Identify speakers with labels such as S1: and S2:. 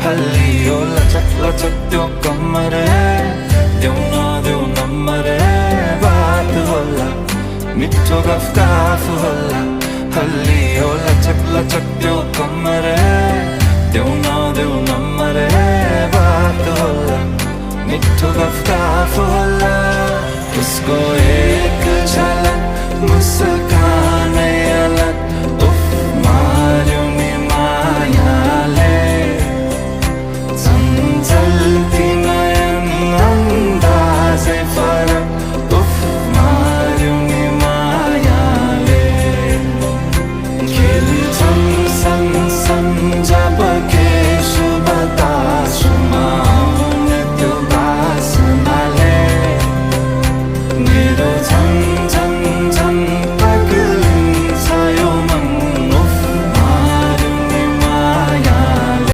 S1: हल्ली हो लचक लचक त्यो कमर देऊ नम्बर बात होला मिठो गफ होला हल्ली हो लचक लचक त्यो कमर देऊ नम्बर बात होला मिठो गफ होला उसको